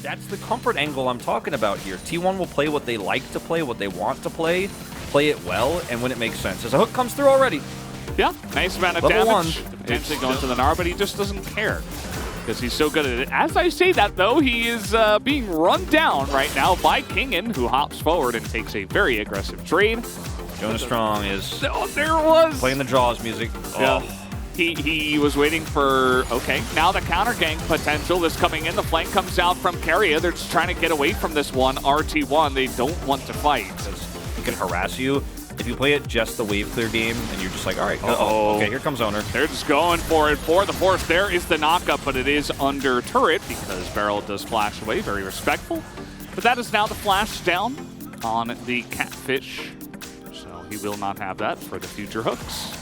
That's the comfort angle I'm talking about here. T1 will play what they like to play, what they want to play it well, and when it makes sense. As a hook comes through already. Yeah, nice amount of Level damage. one. Potentially going to the Gnar, but he just doesn't care because he's so good at it. As I say that, though, he is being run down right now by Kingen, who hops forward and takes a very aggressive trade. Jonas Strong is Oh, there it was! playing the Jaws music. Yeah. Oh. He was waiting for, okay, now the counter gank potential is coming in. The flank comes out from Keria. They're just trying to get away from this one. RT1, they don't want to fight. He can harass you. If you play it just the wave clear game, and you're just like, all right, okay, here comes Owner. They're just going for it for the force. There is the knockup, but it is under turret because Beryl does flash away. Very respectful. But that is now the flash down on the Catfish. So he will not have that for the future hooks.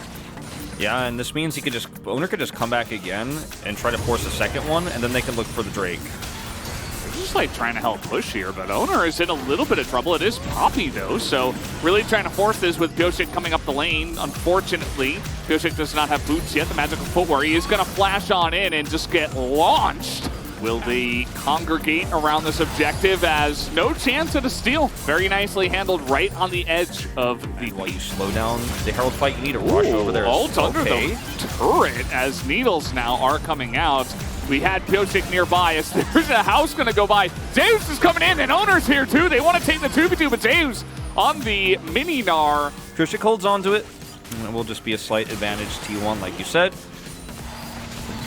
Yeah, and this means Owner could just come back again and try to force a second one, and then they can look for the Drake. They're just like trying to help push here, but Owner is in a little bit of trouble. It is Poppy though, so really trying to force this with Pyosik coming up the lane. Unfortunately, Pyosik does not have boots yet, the magical footwear. He is gonna flash on in and just get launched. Will they congregate around this objective as no chance at a steal? Very nicely handled right on the edge of the While you slow down the Herald fight, you need to rush over there. Ult under the turret as needles now are coming out. We had Pyosik nearby as there's a house going to go by. Zeus is coming in and Owner's here too. They want to take the 2v2, but Zeus on the mini Gnar. Pyosik holds on to it. And it will just be a slight advantage T1, like you said.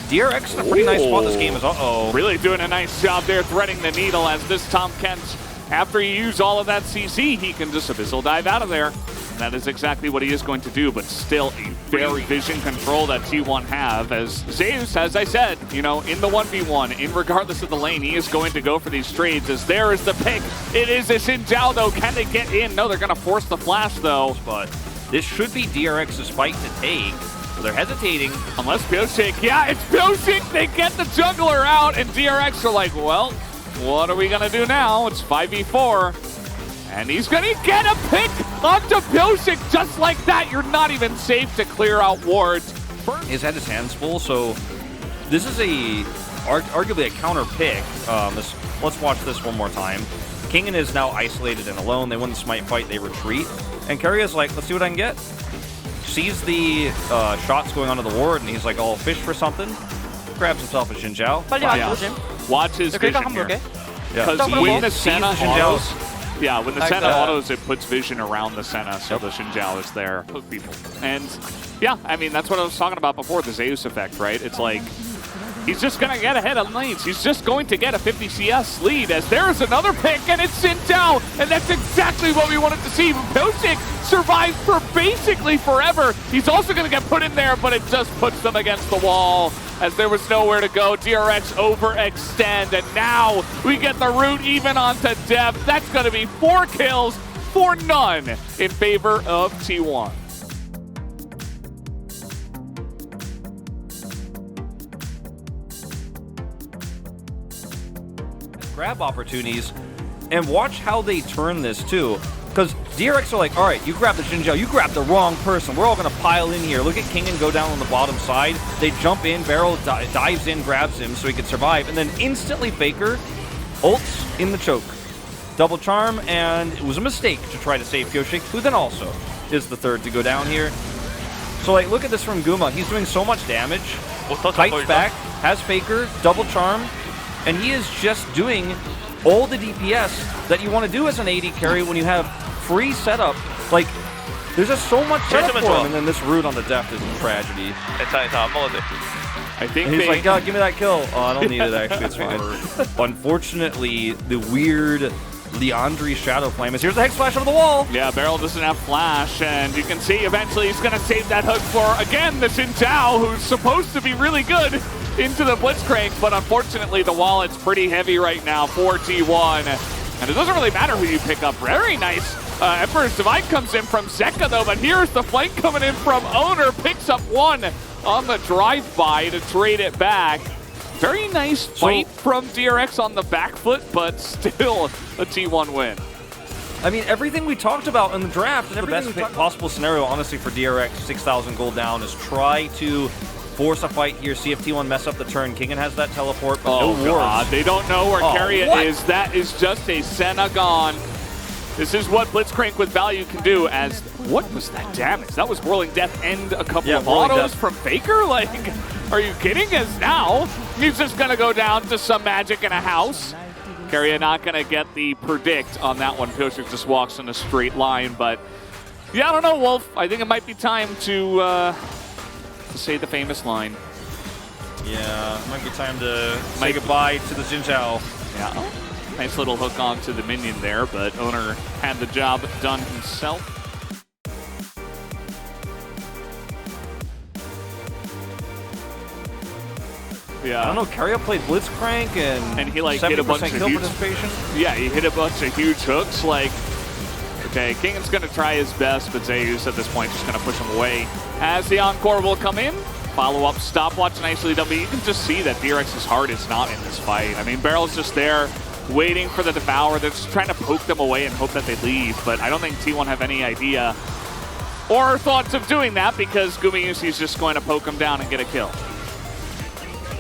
DRX in a pretty nice spot this game is, Really doing a nice job there, threading the needle as this Tom Kent, after he used all of that CC, he can just abyssal dive out of there. And that is exactly what he is going to do, but still a very vision control that T1 have as Zeus, as I said, you know, in the 1v1, in regardless of the lane, he is going to go for these trades as there is the pick. It is a Xin Zhao though. Can they get in? No, they're going to force the flash though. But this should be DRX's fight to take. They're hesitating. Unless Pyosik, yeah, it's Pyosik. They get the juggler out, and DRX are like, well, what are we going to do now? It's 5v4, and he's going to get a pick onto Pyosik just like that. You're not even safe to clear out wards. He's had his hands full, so this is arguably a counter pick. Let's watch this one more time. Kingen is now isolated and alone. They win the smite fight, they retreat. And Keria's like, let's see what I can get. Sees the shots going onto the ward, and he's like, "I'll fish for something." Grabs himself a Xin Zhao. Watch his vision here. Because when the Senna autos, when the Senna autos, it puts vision around the Senna, so the Xin Zhao is there. Hook people. And yeah, I mean, that's what I was talking about before, the Zeus effect, right? It's like, he's just going to get ahead of lanes. He's just going to get a 50 CS lead as there's another pick, and it's Xin Zhao, and that's exactly what we wanted to see. Pyosik survives for basically forever. He's also going to get put in there, but it just puts them against the wall as there was nowhere to go. DRX overextend, and now we get the root even onto depth. That's going to be 4 kills for none in favor of T1. Grab opportunities, and watch how they turn this too. Because DRX are like, all right, you grab the Xin Zhao, you grab the wrong person. We're all going to pile in here. Look at Kingen go down on the bottom side. They jump in, Beryl dives in, grabs him so he can survive, and then instantly Faker ults in the choke. Double charm, and it was a mistake to try to save Pyosik, who then also is the third to go down here. So like, look at this from Guma. He's doing so much damage. Fights back, has Faker, double charm, and he is just doing all the DPS that you want to do as an AD carry when you have free setup. Like, there's just so much setup for him, and then this root on the depth is a tragedy. I think and he's like, God, give me that kill. Oh, I don't need it, actually, it's fine. Unfortunately, the weird Leandri Shadow Flame is, here's the Hex Flash over the wall. Yeah, Beryl doesn't have flash, and you can see eventually he's going to save that hook for, again, the Xin Zhao, who's supposed to be really good into the Blitzcrank, but unfortunately the wallet's pretty heavy right now for T1. And it doesn't really matter who you pick up. Very nice. Emperor's Divide comes in from Zeka though, but here's the flank coming in from Owner. Picks up one on the drive-by to trade it back. Very nice fight from DRX on the back foot, but still a T1 win. I mean, everything we talked about in the draft, and the best possible scenario, honestly, for DRX, 6,000 gold down, is try to force a fight here. See if T1 mess up the turn. Kingen has that teleport, but Oh no god, wards. they don't know where Keria is. That is just a Senna gone. This is what Blitzcrank with value can do. As what was that damage? That was Whirling Death and a couple of autos from Faker? Like, are you kidding? As now, he's just gonna go down to some magic in a house. Keria not gonna get the predict on that one. Piotrek just walks in a straight line, but yeah, I don't know, Wolf. I think it might be time to say the famous line. Yeah, it might be time to say goodbye to the Jinzhao. Yeah, nice little hook onto the minion there, but Owner had the job done himself. Yeah. I don't know, Keria played Blitzcrank and he like hit a bunch of huge participation. Yeah, he hit a bunch of huge hooks. Like, okay, Kingen's gonna try his best, but Zeus at this point just gonna push him away. As the encore will come in, follow up stopwatch nicely done. You can just see that DRX's heart is not in this fight. I mean, Barrel's just there waiting for the Devour. They're just trying to poke them away and hope that they leave, but I don't think T1 have any idea or thoughts of doing that because Gumayusi's just going to poke him down and get a kill.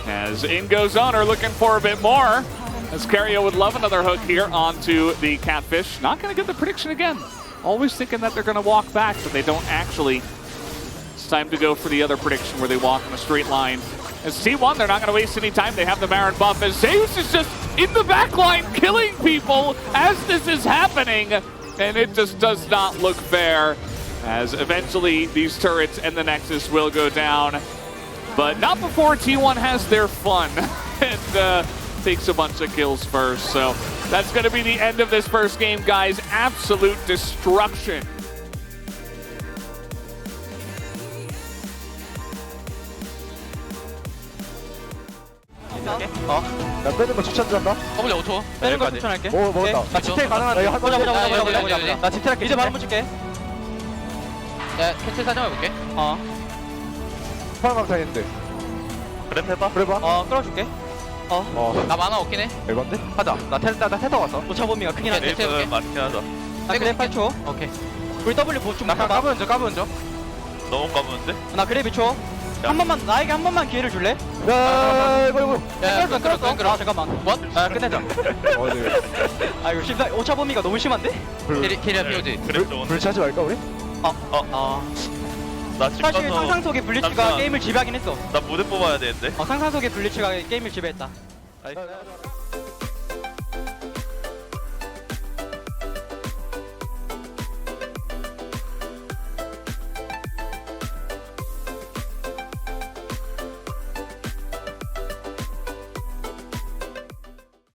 As in goes Owner, looking for a bit more. As Keria would love another hook here onto the Catfish. Not going to get the prediction again. Always thinking that they're going to walk back, but they don't actually. It's time to go for the other prediction where they walk in a straight line. As T1, they're not going to waste any time. They have the Baron buff. As Zeus is just in the back line killing people as this is happening. And it just does not look fair. As eventually these turrets and the Nexus will go down. But not before T1 has their fun and takes a bunch of kills first. So that's going to be the end of this first game, guys. Absolute destruction. 나 빼는 거 추천한다. W 5초. 빼는 거 추천할게. 오, 먹었다. 나 집태 가능한. 보자. 나 집태 할게. 이제 바로 붙일게. 네, 캐치 사정해볼게. 파란강 했는데. 그래 해봐. 그래 봐. 끌어줄게. 나 만화 없긴 해. 에반데? 하자. 나 테터 왔어. 오차 범위가 크긴 한데. 네이버는 많긴 하다. 나 그래 8초. 오케이. 우리 W 보충. 나 까부는 줘. 너무 까부는데? 나 그래 2초. 한 번만 나에게 한 번만 기회를 줄래? 야, 이거. 끌었어. 잠깐만. 뭐? 끝내자. 아 이거 심사 오차 범위가 너무 심한데? 캐리아 POG. 그랬죠. 불치하지 말까 우리? 나 집 사실 가서 상상 속의 블리츠가 잠시만. 게임을 지배하긴 했어. 나 무대 뽑아야 되는데. 상상 속의 블리츠가 게임을 지배했다.